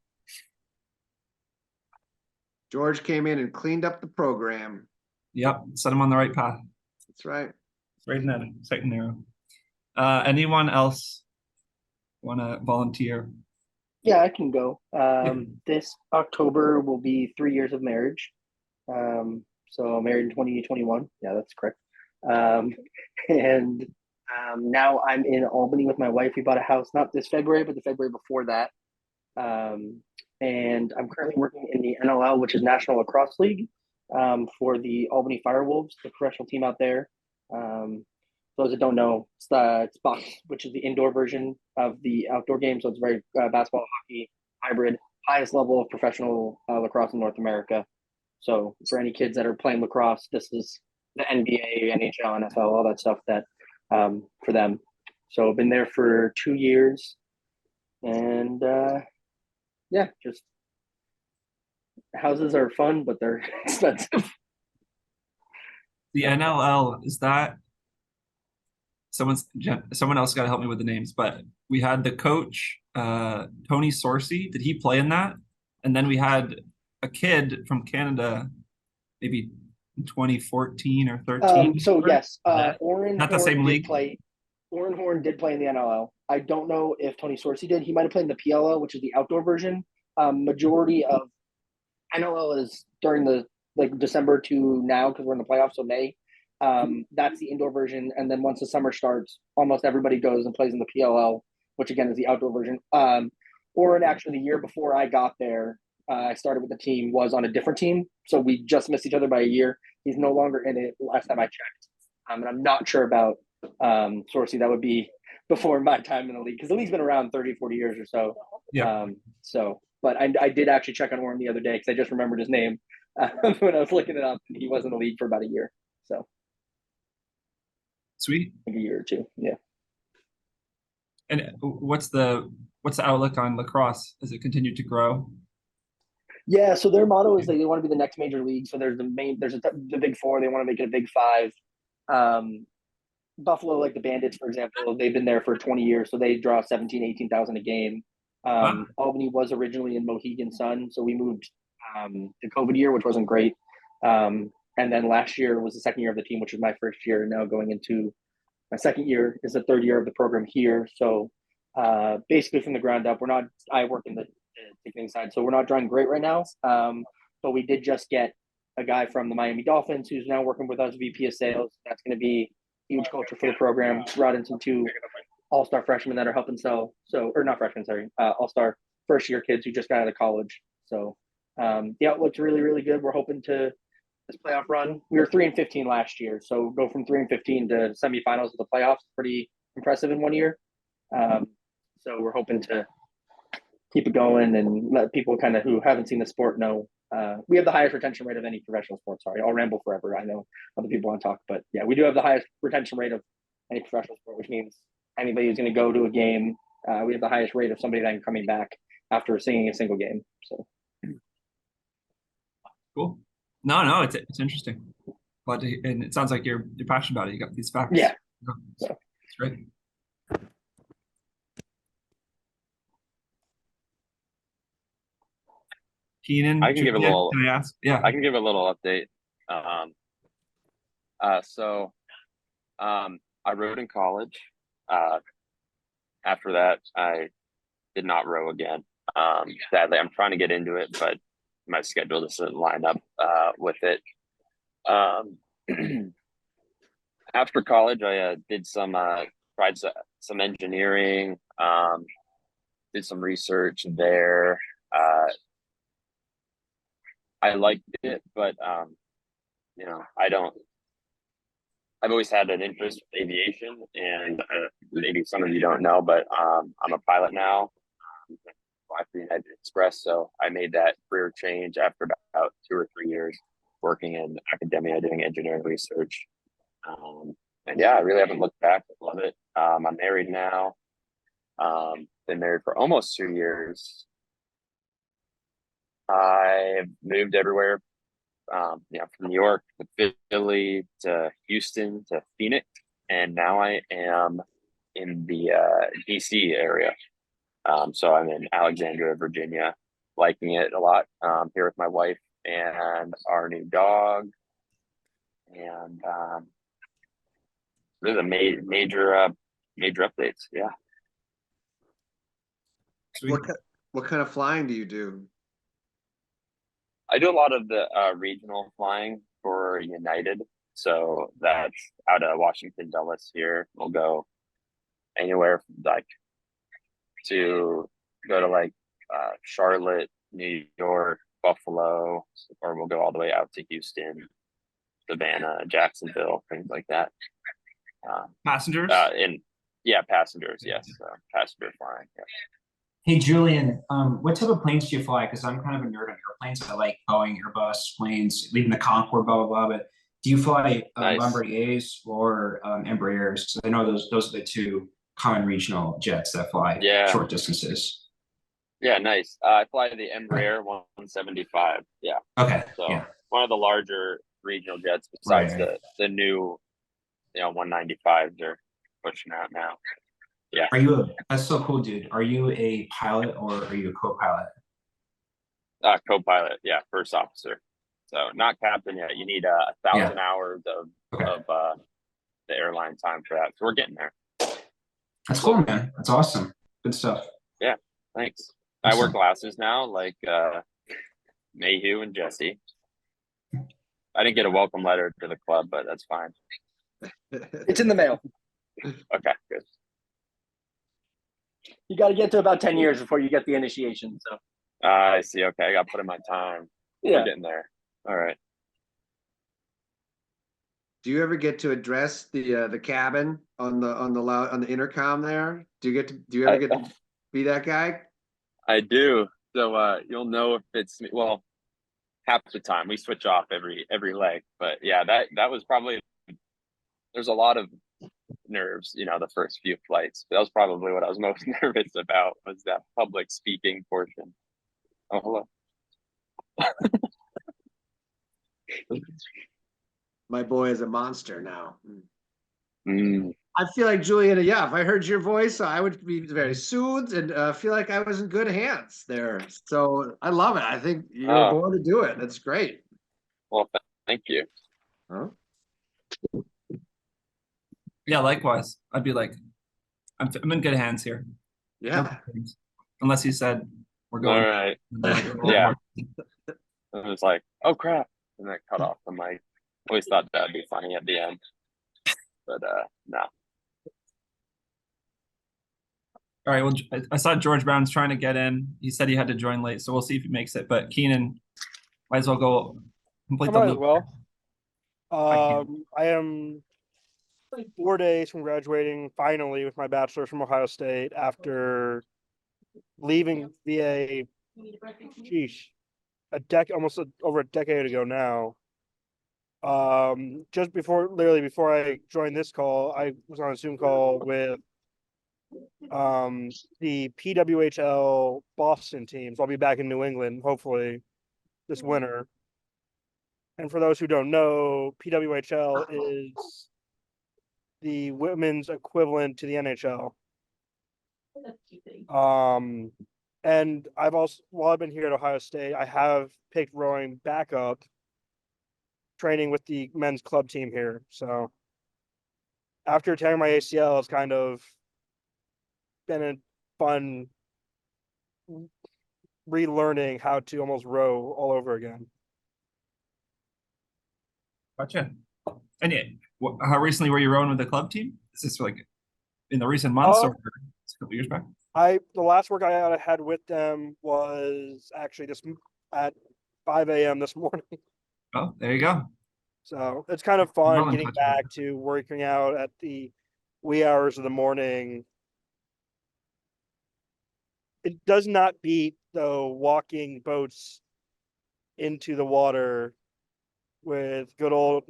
[SPEAKER 2] George came in and cleaned up the program.
[SPEAKER 1] Yep, set him on the right path.
[SPEAKER 2] That's right.
[SPEAKER 1] Right in that second arrow. Anyone else want to volunteer?
[SPEAKER 9] Yeah, I can go. This October will be 3 years of marriage. So married in 2021. Yeah, that's correct. And now I'm in Albany with my wife. We bought a house not this February, but the February before that. And I'm currently working in the NLL, which is National Lacrosse League, for the Albany Firewolves, the professional team out there. Those that don't know, it's box, which is the indoor version of the outdoor game. So it's very basketball, hockey, hybrid, highest level of professional lacrosse in North America. So for any kids that are playing lacrosse, this is the NBA, NHL, NFL, all that stuff that for them. So I've been there for 2 years, and yeah, just houses are fun, but they're expensive.
[SPEAKER 1] The NLL, is that someone else got to help me with the names, but we had the coach, Tony Sorcy. Did he play in that? And then we had a kid from Canada, maybe in 2014 or 13.
[SPEAKER 9] So yes, Oren
[SPEAKER 1] Not the
[SPEAKER 9] Horn
[SPEAKER 1] same
[SPEAKER 9] did
[SPEAKER 1] league?
[SPEAKER 9] play. Oren Horn did play in the NLL. I don't know if Tony Sorcy did. He might have played in the PLL, which is the outdoor version. Majority of NLL is during the December to now because we're in the playoffs, so May. That's the indoor version, and then once the summer starts, almost everybody goes and plays in the PLL, which again is the outdoor version. Oren actually the year before I got there, I started with the team, was on a different team, so we just missed each other by a year. He's no longer in it last time I checked, and I'm not sure about Sorcy. That would be before my time in the league because the league's been around 30, 40 years or so.
[SPEAKER 1] Yeah.
[SPEAKER 9] But I did actually check on Oren the other day because I just remembered his name when I was looking it up, and he was in the league for about a year. So
[SPEAKER 1] Sweet.
[SPEAKER 9] like a year or two. Yeah.
[SPEAKER 1] And what's the outlook on lacrosse? Has it continued to grow?
[SPEAKER 9] Yeah, so their motto is they want to be the next major league. So the big four. They want to make it a big five. Buffalo, like the Bandits, for example, they've been there for 20 years, so they draw 17, 18,000 a game.
[SPEAKER 1] Wow.
[SPEAKER 9] Albany was originally in Mohegan Sun, so we moved the COVID year, which wasn't great. And then last year was the second year of the team, which was my first year. Now going into my second year is the third year of the program here. So basically from the ground up, I work in the ticketing side, so we're not drawing great right now. But we did just get a guy from the Miami Dolphins who's now working with us, VP of sales. That's going to be huge culture for the program. Brought in some two all-star freshmen that are helping sell. So, or not freshmen, sorry, all-star first-year kids who just got out of college. So the outlook's really, really good. We're hoping to this playoff run. We were 3-15 last year, so go from 3-15 to semifinals of the playoffs. Pretty impressive in 1 year. So we're hoping to keep it going and let people kind of who haven't seen the sport know. We have the highest retention rate of any professional sport. Sorry, I'll ramble forever. I know other people want to talk, but yeah, we do have the highest retention rate of any professional sport, which means anybody who's going to go to a game, we have the highest rate of somebody then coming back after seeing a single game. So
[SPEAKER 1] Cool. No, it's interesting. But and it sounds like you're passionate about it. You got these facts.
[SPEAKER 9] yeah,
[SPEAKER 1] It's great. Keenan,
[SPEAKER 5] I can give a
[SPEAKER 1] Julia,
[SPEAKER 5] little-
[SPEAKER 1] can I ask? Yeah.
[SPEAKER 5] I can give a little update. I rowed in college. After that, I did not row again. Sadly, I'm trying to get into it, but my schedule doesn't line up with it. After college, I did tried some engineering, did some research there. I liked it, but I've always had an interest in aviation, and maybe some of you don't know, but I'm a pilot now. Fly for United Express, so I made that career change after about 2 or 3 years working in academia doing engineering research. And yeah, I really haven't looked back. I love it. I'm married now. Been married for almost 2 years. I've moved everywhere, from New York to Philly to Houston to Phoenix, and now I am in the DC area. So I'm in Alexandria, Virginia, liking it a lot. Here with my wife and our new dog, and there's a major updates. Yeah.
[SPEAKER 2] What kind of flying do you do?
[SPEAKER 5] I do a lot of the regional flying for United. So that's out of Washington, Dulles here. We'll go anywhere to Charlotte, New York, Buffalo, or we'll go all the way out to Houston, Savannah, Jacksonville, things like that.
[SPEAKER 1] Passengers?
[SPEAKER 5] Passengers, yes. Passenger flying, yeah.
[SPEAKER 6] Hey, Julian, what type of planes do you fly? Because I'm kind of a nerd on airplanes. I like Boeing, Airbus, planes, even the Concorde, blah, blah, blah. But do you fly
[SPEAKER 5] Nice.
[SPEAKER 6] Bombardiers or Embraers? So I know those are the two common regional jets that fly short distances.
[SPEAKER 5] Yeah, nice. I fly the Embraer 175. Yeah.
[SPEAKER 6] Okay.
[SPEAKER 5] So
[SPEAKER 6] yeah.
[SPEAKER 5] one of the larger regional jets besides
[SPEAKER 6] Right.
[SPEAKER 5] the new 195s they're pushing out now. Yeah.
[SPEAKER 6] That's so cool, dude. Are you a pilot or are you a co-pilot?
[SPEAKER 5] Co-pilot, yeah, first officer. So not captain yet. You need 1,000 hours of the airline time for that. So we're getting there.
[SPEAKER 6] That's cool, man. That's awesome. Good stuff.
[SPEAKER 5] Yeah, thanks.
[SPEAKER 6] Awesome.
[SPEAKER 5] I wear glasses now, like Mayhew and Jesse. I didn't get a welcome letter to the club, but that's fine.
[SPEAKER 9] it's in the mail.
[SPEAKER 5] Okay, good.
[SPEAKER 9] You got to get to about 10 years before you get the initiation. So
[SPEAKER 5] I see. Okay, I got to put in my time.
[SPEAKER 9] yeah,
[SPEAKER 5] We're getting there. All right.
[SPEAKER 2] Do you ever get to address the cabin on the intercom there? Do you ever get to be that guy?
[SPEAKER 5] I do. So you'll know if it's me. Well, half the time we switch off every leg. But yeah, that was probably, there's a lot of nerves, the first few flights. That was probably what I was most nervous about, was that public speaking portion. Oh, hello.
[SPEAKER 2] My boy is a monster now.
[SPEAKER 5] Mm,
[SPEAKER 2] I feel like Juliana, yeah, if I heard your voice, I would be very soothed and feel like I was in good hands there. So I love it. I think you're
[SPEAKER 5] Oh.
[SPEAKER 2] born to do it. That's great.
[SPEAKER 5] well, thank you.
[SPEAKER 2] Huh?
[SPEAKER 1] Yeah, likewise. I'd be like, I'm in good hands here. No
[SPEAKER 2] Yeah.
[SPEAKER 1] complaints. Unless you said we're
[SPEAKER 5] All
[SPEAKER 1] going.
[SPEAKER 5] right. Yeah. I was like, oh crap. And then cut off the mic. Always thought that'd be funny at the end. But no.
[SPEAKER 1] All right. Well, I saw George Brown's trying to get in. He said he had to join late, so we'll see if he makes it. But Keenan, might as well go complete
[SPEAKER 10] I
[SPEAKER 1] the
[SPEAKER 10] might as
[SPEAKER 1] loop.
[SPEAKER 10] well.
[SPEAKER 1] Hi,
[SPEAKER 10] I am 4 days from graduating finally with my bachelor's from Ohio State after leaving VA, sheesh, almost over a decade ago now. Just literally before I joined this call, I was on a Zoom call with the PWHL Boston teams. I'll be back in New England hopefully this winter. And for those who don't know, PWHL is the women's equivalent to the NHL. And while I've been here at Ohio State, I have picked rowing back up, training with the men's club team here. So after tearing my ACL, it's kind of been a fun relearning how to almost row all over again.
[SPEAKER 1] Gotcha. And yeah, how recently were you rowing with the club team? Is this like in the recent months or a couple years back?
[SPEAKER 10] The last workout I had with them was actually at 5 a.m. this morning.
[SPEAKER 1] Oh, there you go.
[SPEAKER 10] So it's kind of fun
[SPEAKER 1] Well,
[SPEAKER 10] getting back to working out at the wee hours of the morning. It does not beat, though, walking boats into the water with good old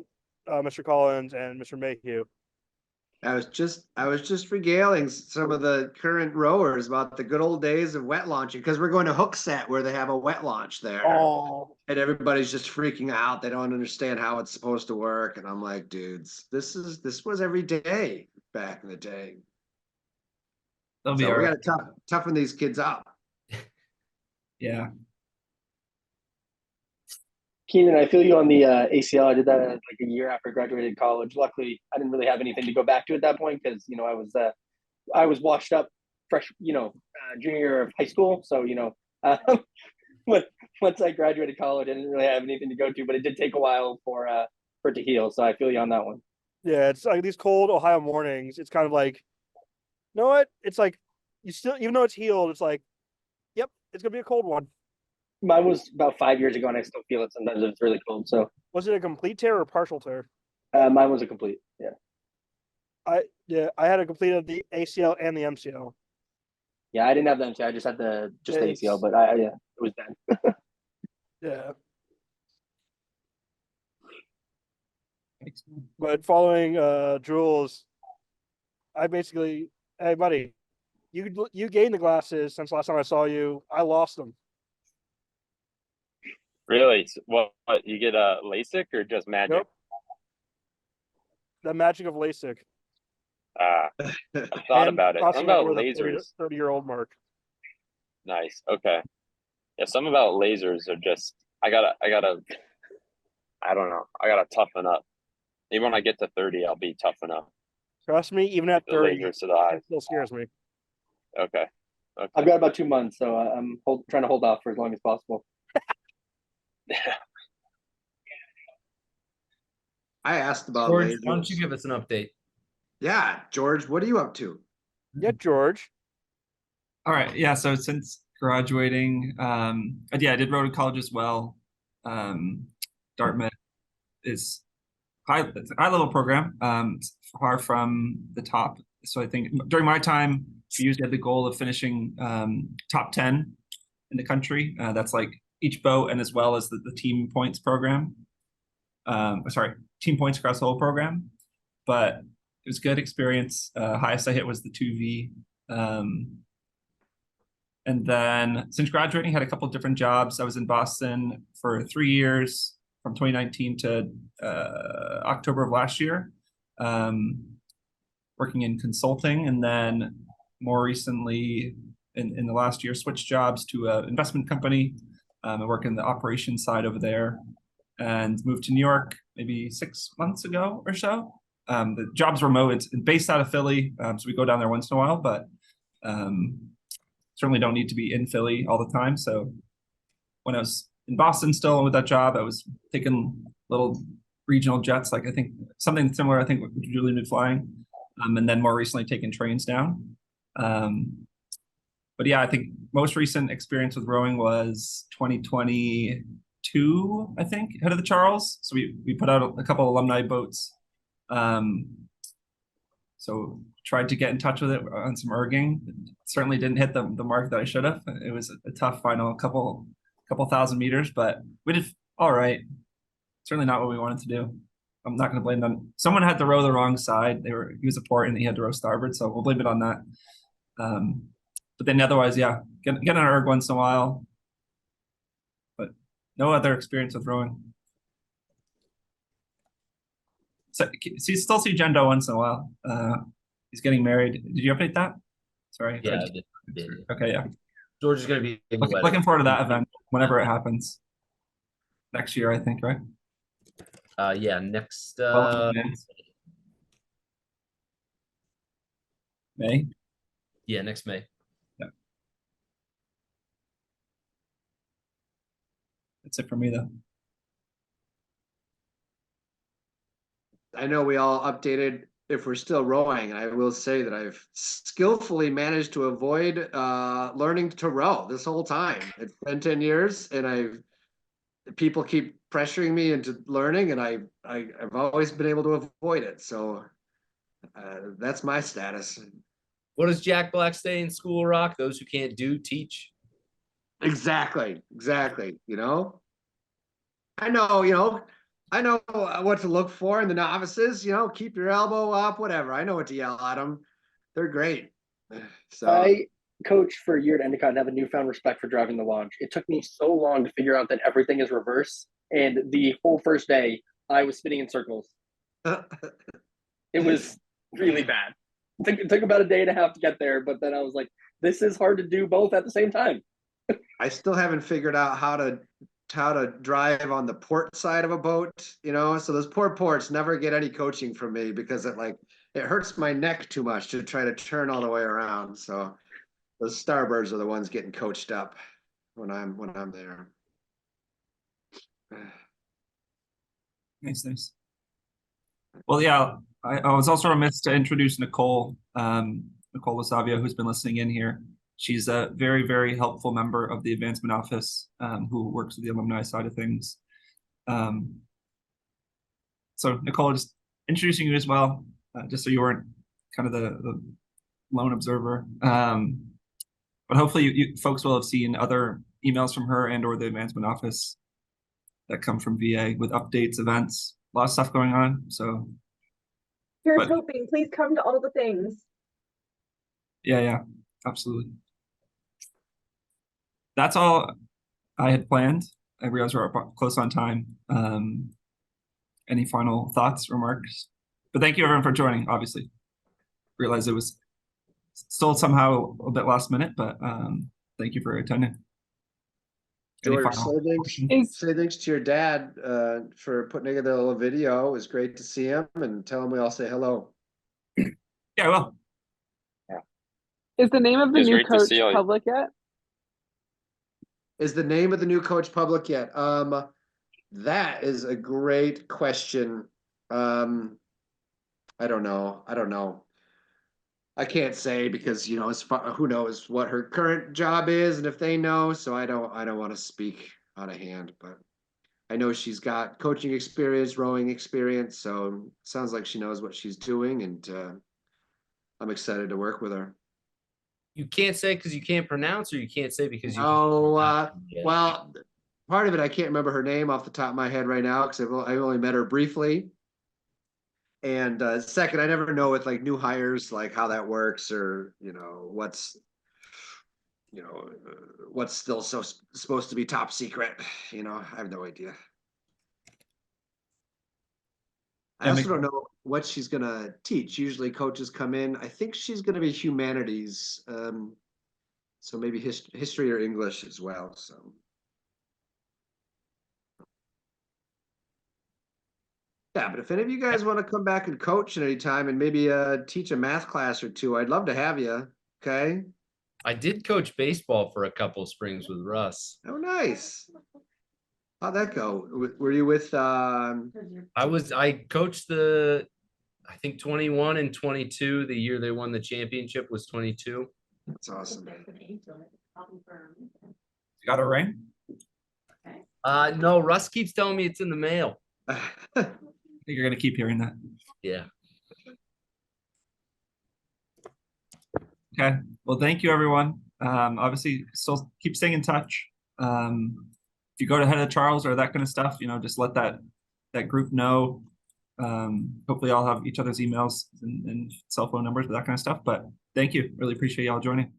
[SPEAKER 10] Mr. Collins and Mr. Mayhew.
[SPEAKER 2] I was just regaling some of the current rowers about the good old days of wet launching, because we're going to Hookset where they have a wet launch there.
[SPEAKER 10] Oh,
[SPEAKER 2] And everybody's just freaking out. They don't understand how it's supposed to work. And I'm like, dudes, this was every day back in the day.
[SPEAKER 1] They'll
[SPEAKER 2] So
[SPEAKER 1] be
[SPEAKER 2] we
[SPEAKER 1] all right.
[SPEAKER 2] gotta toughen these kids up.
[SPEAKER 1] Yeah.
[SPEAKER 9] Keenan, I feel you on the ACL. I did that like a year after I graduated college. Luckily, I didn't really have anything to go back to at that point because I was washed up junior year of high school. So once I graduated college, I didn't really have anything to go to. But it did take a while for it to heal. So I feel you on that one.
[SPEAKER 10] yeah, it's like these cold Ohio mornings. It's kind of like, you know what? It's like you still, even though it's healed, it's like, yep, it's gonna be a cold one.
[SPEAKER 9] Mine was about 5 years ago, and I still feel it sometimes if it's really cold. So
[SPEAKER 10] Was it a complete tear or partial tear?
[SPEAKER 9] mine was a complete. Yeah.
[SPEAKER 10] I had a complete of the ACL and the MCL.
[SPEAKER 9] Yeah, I didn't have the MCL. I just had the ACL, but it was done.
[SPEAKER 10] Yeah. But following Jules, I basically, hey buddy, you gained the glasses since last time I saw you. I lost them.
[SPEAKER 5] Really? What you get LASIK or just magic?
[SPEAKER 10] Nope. The magic of LASIK.
[SPEAKER 5] I thought about it.
[SPEAKER 10] Crossing
[SPEAKER 5] What about
[SPEAKER 10] over the
[SPEAKER 5] lasers?
[SPEAKER 10] 30-year-old mark.
[SPEAKER 5] Nice. Okay. Yeah, some about lasers are just I gotta I don't know. I gotta toughen up. Even when I get to 30, I'll be tough enough.
[SPEAKER 10] Trust me, even at
[SPEAKER 5] The
[SPEAKER 10] 30,
[SPEAKER 5] lasers to the eyes.
[SPEAKER 10] it still scares me.
[SPEAKER 5] Okay.
[SPEAKER 9] I've got about 2 months, so I'm trying to hold off for as long as possible.
[SPEAKER 2] I asked about
[SPEAKER 4] George,
[SPEAKER 2] lasers.
[SPEAKER 4] why don't you give us an update?
[SPEAKER 2] Yeah, George, what are you up to?
[SPEAKER 10] Yeah, George.
[SPEAKER 1] All right. Yeah. So since graduating, I did row to college as well. Dartmouth is it's a high level program, far from the top. So I think during my time, we usually had the goal of finishing top 10 in the country. That's like each boat and as well as the team points program. Team points across the whole program. But it was good experience. Highest I hit was the 2V. And then since graduating, had a couple of different jobs. I was in Boston for 3 years, from 2019 to October of last year, working in consulting. And then more recently, in the last year, switched jobs to an investment company. I work in the operations side over there, and moved to New York maybe 6 months ago or so. The job's remote. It's based out of Philly, so we go down there once in a while, but certainly don't need to be in Philly all the time. So when I was in Boston still with that job, I was taking little regional jets, like I think something similar, I think what Julian did flying, and then more recently taking trains down. But yeah, I think most recent experience with rowing was 2022, I think, head of the Charles. So we put out a couple alumni boats. So tried to get in touch with it on some erging. Certainly didn't hit the mark that I should have. It was a tough final couple thousand meters, but we did all right. Certainly not what we wanted to do. I'm not going to blame them. Someone had to row the wrong side. He was a port and he had to row starboard, so we'll blame it on that. But then otherwise, yeah, get an erg once in a while, but no other experience with rowing. So you still see Jendo once in a while. He's getting married. Did you update that? Sorry.
[SPEAKER 4] Yeah, I did.
[SPEAKER 1] Okay, yeah.
[SPEAKER 4] George is going to be in the wedding.
[SPEAKER 1] Looking forward to that event whenever it happens. Next year, I think, right?
[SPEAKER 4] Yeah, next
[SPEAKER 1] May.
[SPEAKER 4] Yeah, next May.
[SPEAKER 1] Yeah. That's it for me, though.
[SPEAKER 2] I know we all updated if we're still rowing, and I will say that I've skillfully managed to avoid learning to row this whole time. It's been 10 years, and people keep pressuring me into learning, and I've always been able to avoid it. So that's my status.
[SPEAKER 4] What does Jack Black say in School of Rock? Those who can't do, teach.
[SPEAKER 2] Exactly. You know, I know what to look for in the novices. You know, keep your elbow up, whatever. I know what to yell at them. They're great. So
[SPEAKER 9] I coach for a year at Endicott and have a newfound respect for driving the launch. It took me so long to figure out that everything is reverse, and the whole first day I was spinning in circles. It was really bad. It took about a day and a half to get there, but then I was like, this is hard to do both at the same time.
[SPEAKER 2] I still haven't figured out how to drive on the port side of a boat, you know. So those poor ports never get any coaching from me because it hurts my neck too much to try to turn all the way around. So those starboards are the ones getting coached up when I'm there.
[SPEAKER 1] Nice. Well, yeah, I was also remiss to introduce Nicole Lasavia, who's been listening in here. She's a very, very helpful member of the advancement office, who works with the alumni side of things. So Nicole, just introducing you as well, just so you weren't kind of the lone observer. But hopefully you folks will have seen other emails from her and or the advancement office that come from VA with updates, events, a lot of stuff going on. So
[SPEAKER 8] Here's hoping. Please come to all the things.
[SPEAKER 1] Yeah, absolutely. That's all I had planned. I realize we're close on time. Any final thoughts, remarks? But thank you everyone for joining, obviously. Realize it was still somehow a bit last minute, but thank you for attending.
[SPEAKER 2] George, say thanks to your dad for putting together a little video. It was great to see him, and tell him we all say hello.
[SPEAKER 1] Yeah, well.
[SPEAKER 7] Is the name of the new coach public yet?
[SPEAKER 2] Is the name of the new coach public yet? That is a great question. I don't know. I can't say because, you know, who knows what her current job is and if they know. So I don't want to speak out of hand, but I know she's got coaching experience, rowing experience. So it sounds like she knows what she's doing, and I'm excited to work with her.
[SPEAKER 4] You can't say because you can't pronounce, or you can't say because you.
[SPEAKER 2] Well, part of it I can't remember her name off the top of my head right now because I only met her briefly. And second, I never know with like new hires, like how that works, or what's still supposed to be top secret. I have no idea. I also don't know what she's gonna teach. Usually coaches come in. I think she's gonna be humanities. So maybe history or English as well. So yeah, but if any of you guys want to come back and coach at any time and maybe teach a math class or two, I'd love to have you. Okay.
[SPEAKER 4] I did coach baseball for a couple springs with Russ.
[SPEAKER 2] Oh, nice. How'd that go? Were you with
[SPEAKER 4] I coached I think 21 and 22. The year they won the championship was 22.
[SPEAKER 2] That's awesome.
[SPEAKER 1] Got a ring?
[SPEAKER 4] No, Russ keeps telling me it's in the mail.
[SPEAKER 1] I think you're gonna keep hearing that.
[SPEAKER 4] Yeah.
[SPEAKER 1] Okay. Well, thank you, everyone. Obviously, still keep staying in touch. If you go to Head of Charles or that kind of stuff, just let that group know. Hopefully, I'll have each other's emails and cell phone numbers, that kind of stuff. But thank you. Really appreciate y'all joining.